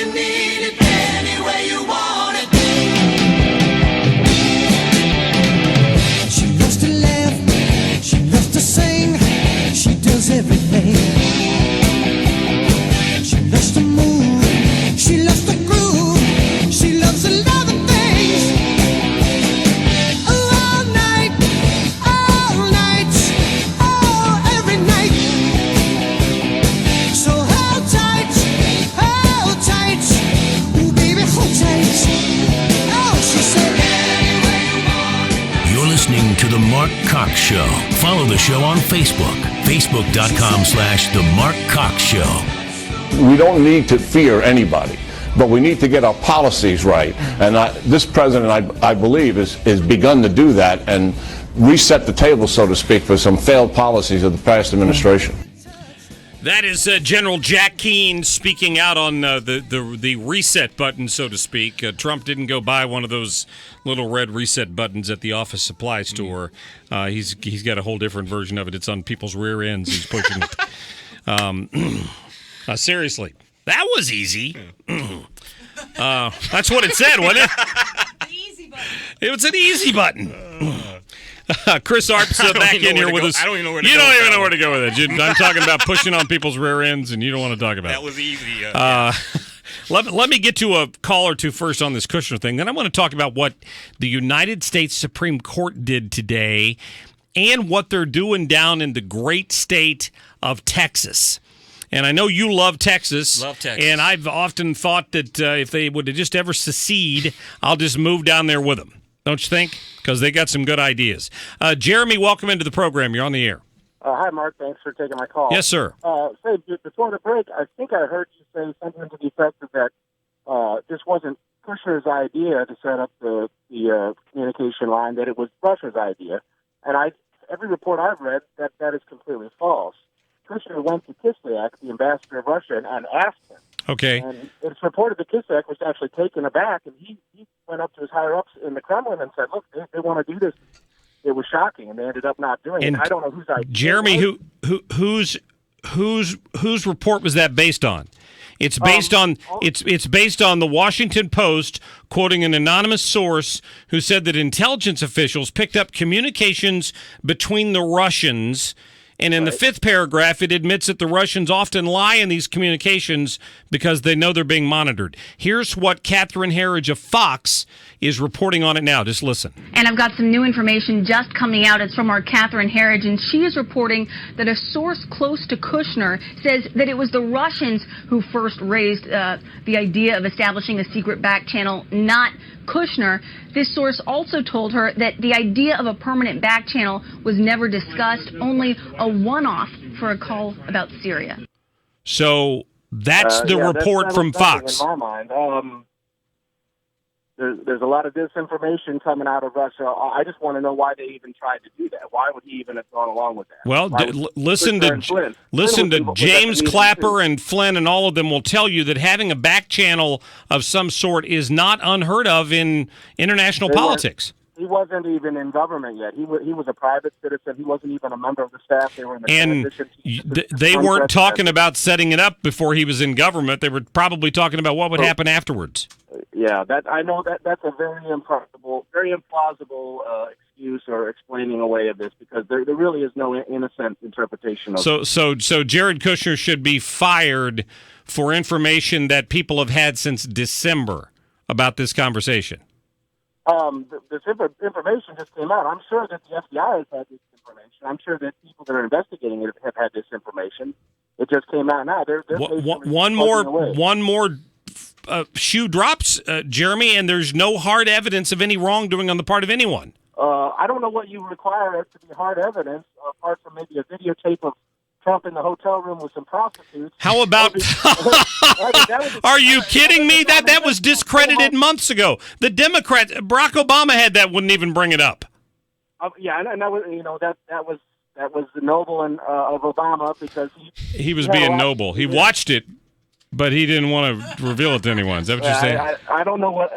you need it, any way you want it. She loves to laugh, she loves to sing, she does everything. She loves to move, she loves to groove, she loves a lot of things. All night, oh, every night. So hold tight, ooh baby, hold tight. Oh, she said, You're listening to The Marc Cox Show. Follow the show on Facebook. Facebook.com/The Marc Cox Show. We don't need to fear anybody, but we need to get our policies right. And this president, I believe, has begun to do that and reset the table, so to speak, for some failed policies of the past administration. That is General Jack Keane speaking out on the reset button, so to speak. Trump didn't go buy one of those little red reset buttons at the office supply store. He's got a whole different version of it. It's on people's rear ends. He's pushing it. Seriously, that was easy. That's what it said, wasn't it? The easy button. It was an easy button. Chris Arps back in here with us. I don't even know where to go. You don't even know where to go with it. I'm talking about pushing on people's rear ends, and you don't want to talk about That it. was easy. Let me get to a call or two first on this Kushner thing. Then I want to talk about what the United States Supreme Court did today and what they're doing down in the great state of Texas. And I know you love Texas. Love Texas. And I've often thought that if they would have just ever secede, I'll just move down there with them. Don't you think? Because they got some good ideas. Jeremy, welcome into the program. You're on the air. Hi, Mark. Thanks for taking my call. Yes, sir. Say, before the break, I think I heard you say something to the effect of that this wasn't Kushner's idea to set up the communication line, that it was Russia's idea. And every report I've read, that is completely false. Kushner went to Kislyak, the ambassador of Russia, and asked him. Okay. And it's reported that Kislyak was actually taken aback, and he went up to his higher-ups in the Kremlin and said, look, they want to do this. It was shocking, and they ended up not doing it. I don't know whose idea. Jeremy, whose report was that based on? It's based on it's based on the Washington Post quoting an anonymous source who said that intelligence officials picked up communications between the Russians. And in the fifth paragraph, it admits that the Russians often lie in these communications because they know they're being monitored. Here's what Catherine Herridge of Fox is reporting on it now. Just listen. And I've got some new information just coming out. It's from our Catherine Herridge, and she is reporting that a source close to Kushner says that it was the Russians who first raised the idea of establishing a secret back channel, not Kushner. This source also told her that the idea of a permanent back channel was never discussed, only a one-off for a call about Syria. So that's the report from Fox. In my mind, there's a lot of disinformation coming out of Russia. I just want to know why they even tried to do that. Why would he even have gone along with that? Well, listen to James Clapper and Flynn, and all of them will tell you that having a back channel of some sort is not unheard of in international politics. He wasn't even in government yet. He was a private citizen. He wasn't even a member of the staff. They were in the transition. They weren't talking about setting it up before he was in government. They were probably talking about what would happen afterwards. Yeah, I know that's a very implausible excuse or explaining away of this, because there really is no innocent interpretation of it. So Jared Kushner should be fired for information that people have had since December about this conversation. This information just came out. I'm sure that the FBI has had this information. I'm sure that people that are investigating it have had this information. It just came out now. One more shoe drops, Jeremy, and there's no hard evidence of any wrongdoing on the part of anyone. I don't know what you require to be hard evidence, apart from maybe a videotape of Trump in the hotel room with some prostitutes. How about? Are you kidding me? That was discredited months ago. The Democrats, Barack Obama had that, wouldn't even bring it up. Yeah, and that was that was the noble of Obama, because he was being noble. He watched it, but he didn't want to reveal it to anyone. Is that what you're saying? I don't know what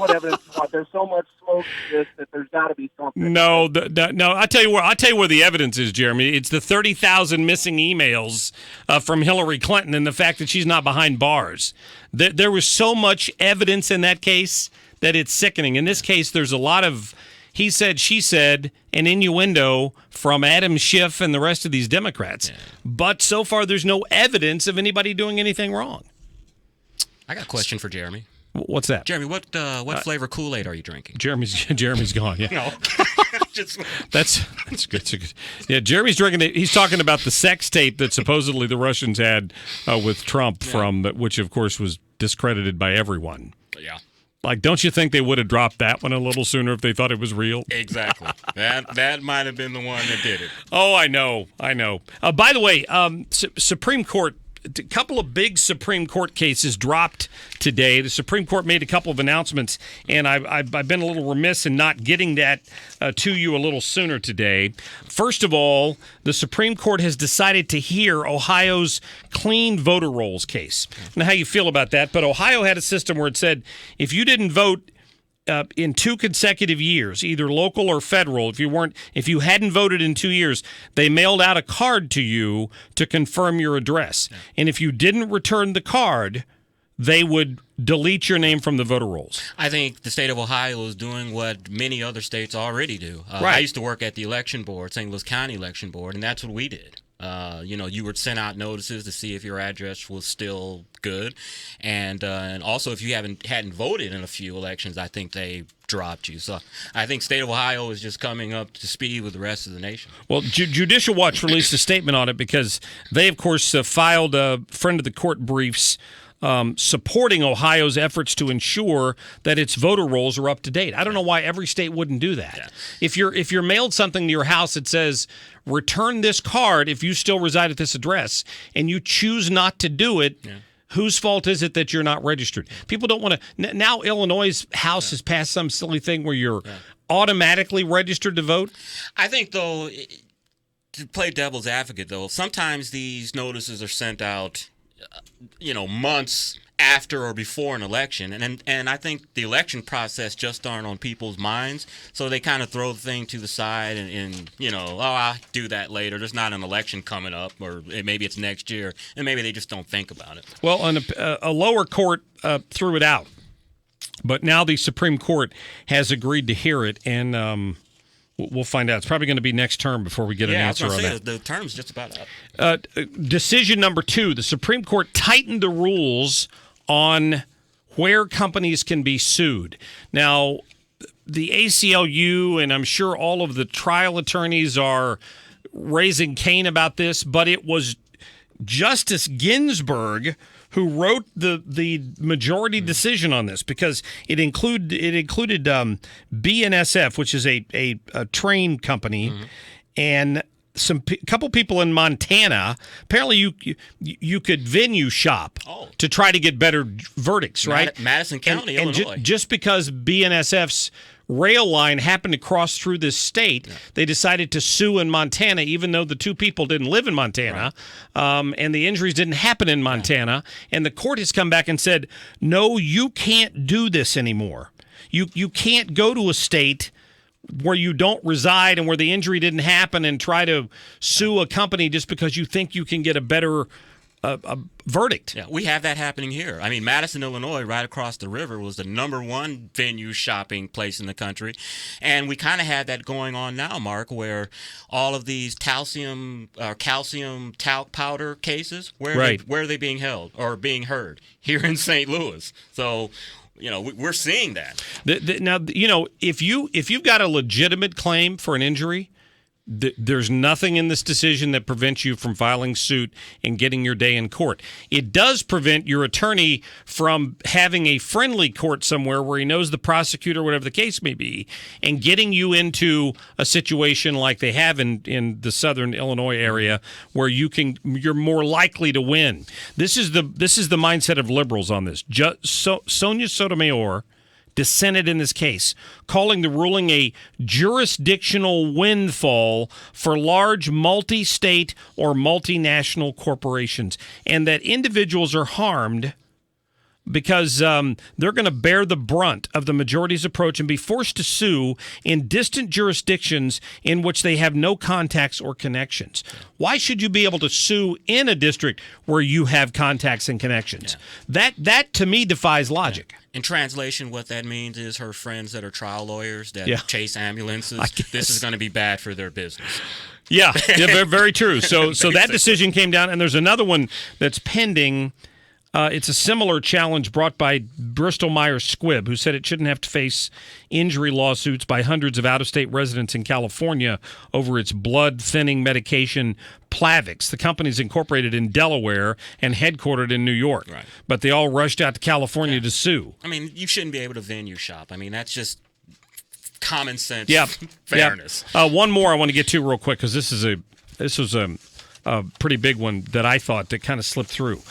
evidence you want. There's so much smoke to this that there's got to be something. No. I tell you where the evidence is, Jeremy. It's the 30,000 missing emails from Hillary Clinton and the fact that she's not behind bars. There was so much evidence in that case that it's sickening. In this case, there's a lot of he said, she said, and innuendo from Adam Schiff and the rest of these Democrats. Yeah. But so far, there's no evidence of anybody doing anything wrong. I got a question for Jeremy. What's that? Jeremy, what flavor Kool-Aid are you drinking? Jeremy's gone. Yeah. No. That's good. Yeah, Jeremy's drinking it. He's talking about the sex tape that supposedly the Russians had with Trump which of course was discredited by everyone. Yeah. Like, don't you think they would have dropped that one a little sooner if they thought it was real? Exactly. That might have been the one that did it. Oh, I know. By the way, Supreme Court, a couple of big Supreme Court cases dropped today. The Supreme Court made a couple of announcements, and I've been a little remiss in not getting that to you a little sooner today. First of all, the Supreme Court has decided to hear Ohio's clean voter rolls case. I don't know how you feel about that, but Ohio had a system where it said if you didn't vote in 2 consecutive years, either local or federal, if you hadn't voted in 2 years, they mailed out a card to you to confirm your address. Yeah. And if you didn't return the card, they would delete your name from the voter rolls. I think the state of Ohio is doing what many other states already do. Right. I used to work at the election board, St. Louis County Election Board, and that's what we did. You would send out notices to see if your address was still good, and also if you hadn't voted in a few elections, I think they dropped you. So I think state of Ohio is just coming up to speed with the rest of the nation. Well, Judicial Watch released a statement on it because they, of course, filed a friend of the court briefs supporting Ohio's efforts to ensure that its voter rolls are up to date. I don't know why every state wouldn't do that. Yeah. If you're mailed something to your house that says return this card if you still reside at this address and you choose not to do it, whose fault is it that you're not registered? People don't want to. Now Illinois' House has passed some silly thing where you're automatically registered to vote. I think, though, to play devil's advocate, though, sometimes these notices are sent out months after or before an election, and I think the election process just aren't on people's minds, so they kind of throw the thing to the side and I'll do that later. There's not an election coming up, or maybe it's next year, and maybe they just don't think about it. Well, a lower court threw it out, but now the Supreme Court has agreed to hear it, and we'll find out. It's probably going to be next term before we get an answer on that. The term's just about up. Decision number 2, the Supreme Court tightened the rules on where companies can be sued. Now, the ACLU and I'm sure all of the trial attorneys are raising Cain about this, but it was Justice Ginsburg who wrote the majority decision on this because it included BNSF, which is a train company, and couple people in Montana. Apparently, you could venue shop to try to get better verdicts, right? Madison County, Illinois. Just because BNSF's rail line happened to cross through this state, they decided to sue in Montana, even though the 2 people didn't live in Montana, and the injuries didn't happen in Montana. And the court has come back and said, no, you can't do this anymore. You can't go to a state where you don't reside and where the injury didn't happen and try to sue a company just because you think you can get a better verdict. Yeah, we have that happening here. I mean, Madison, Illinois, right across the river, was the #1 venue shopping place in the country. And we kind of had that going on now, Mark, where all of these calcium talc powder cases, where are they being held or being heard? Here in St. Louis. So we're seeing that. Now, if you've got a legitimate claim for an injury, there's nothing in this decision that prevents you from filing suit and getting your day in court. It does prevent your attorney from having a friendly court somewhere where he knows the prosecutor, whatever the case may be, and getting you into a situation like they have in the southern Illinois area where you're more likely to win. This is the mindset of liberals on this. Sonia Sotomayor dissented in this case, calling the ruling a jurisdictional windfall for large multi-state or multinational corporations, and that individuals are harmed because they're going to bear the brunt of the majority's approach and be forced to sue in distant jurisdictions in which they have no contacts or connections. Why should you be able to sue in a district where you have contacts and connections? That to me defies logic. In translation, what that means is her friends that are trial lawyers that chase ambulances, this is going to be bad for their business. Yeah, very, very true. So that decision came down, and there's another one that's pending. It's a similar challenge brought by Bristol Myers Squibb, who said it shouldn't have to face injury lawsuits by hundreds of out-of-state residents in California over its blood-thinning medication Plavix. The company's incorporated in Delaware and headquartered in New York. Right. But they all rushed out to California to sue. I mean, you shouldn't be able to venue shop. I mean, that's just common sense fairness. One more I want to get to real quick because this was a pretty big one that I thought that kind of slipped through.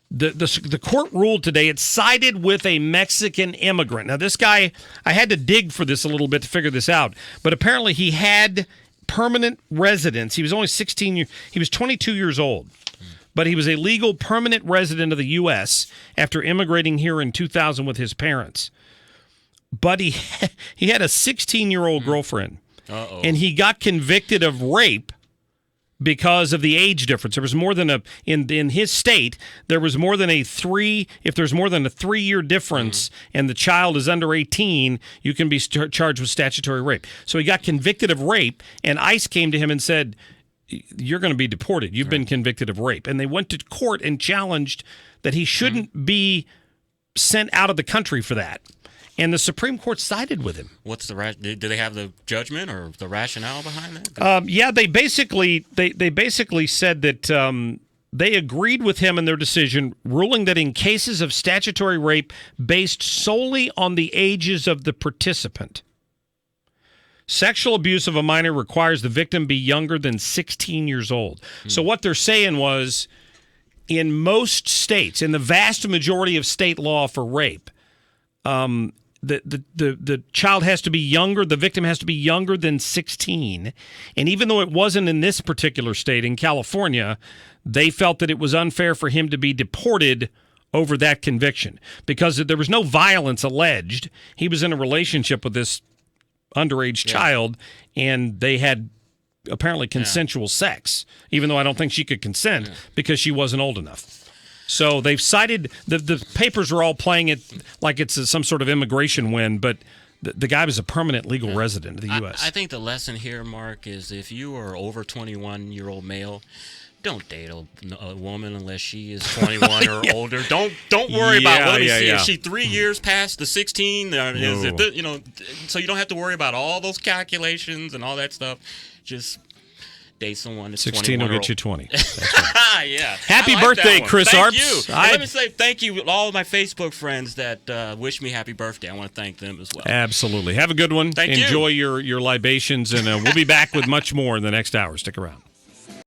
The court ruled today it sided with a Mexican immigrant. Now, this guy, I had to dig for this a little bit to figure this out, but apparently he had permanent residence. He was only 16 he was 22 years old, but he was a legal permanent resident of the U.S. after immigrating here in 2000 with his parents. But he had a 16-year-old girlfriend, and he got convicted of rape because of the age difference. There was more than in his state, there was more than if there's more than a 3-year difference and the child is under 18, you can be charged with statutory rape. So he got convicted of rape, and ICE came to him and said, you're going to be deported. You've been convicted of rape. And they went to court and challenged that he shouldn't be sent out of the country for that. And the Supreme Court sided with him. What's the do they have the judgment or the rationale behind that? Yeah, they basically said that they agreed with him in their decision, ruling that in cases of statutory rape based solely on the ages of the participant, sexual abuse of a minor requires the victim be younger than 16 years old. So what they're saying was, in most states, in the vast majority of state law for rape, the child has to be younger, the victim has to be younger than 16. And even though it wasn't in this particular state, in California, they felt that it was unfair for him to be deported over that conviction because there was no violence alleged. He was in a relationship with this underage child, and they had apparently consensual sex, even though I don't think she could consent because she wasn't old enough. So they've cited, the papers are all playing it like it's some sort of immigration win, but the guy was a permanent legal resident of the U.S. I think the lesson here, Mark, is if you are over 21-year-old male, don't date a woman unless she is 21 or older. Don't worry about, let me see, is she 3 years past the 16? Is it, so you don't have to worry about all those calculations and all that stuff. Just date someone that's 16 will get you 20. That's right. Yeah. Happy like birthday, Chris thank Arps. You. Let me say thank you to all of my Facebook friends that wish me happy birthday. I want to thank them as well. Absolutely. Have a good one. Thank you. Enjoy your libations, and we'll be back with much more in the next hour. Stick around.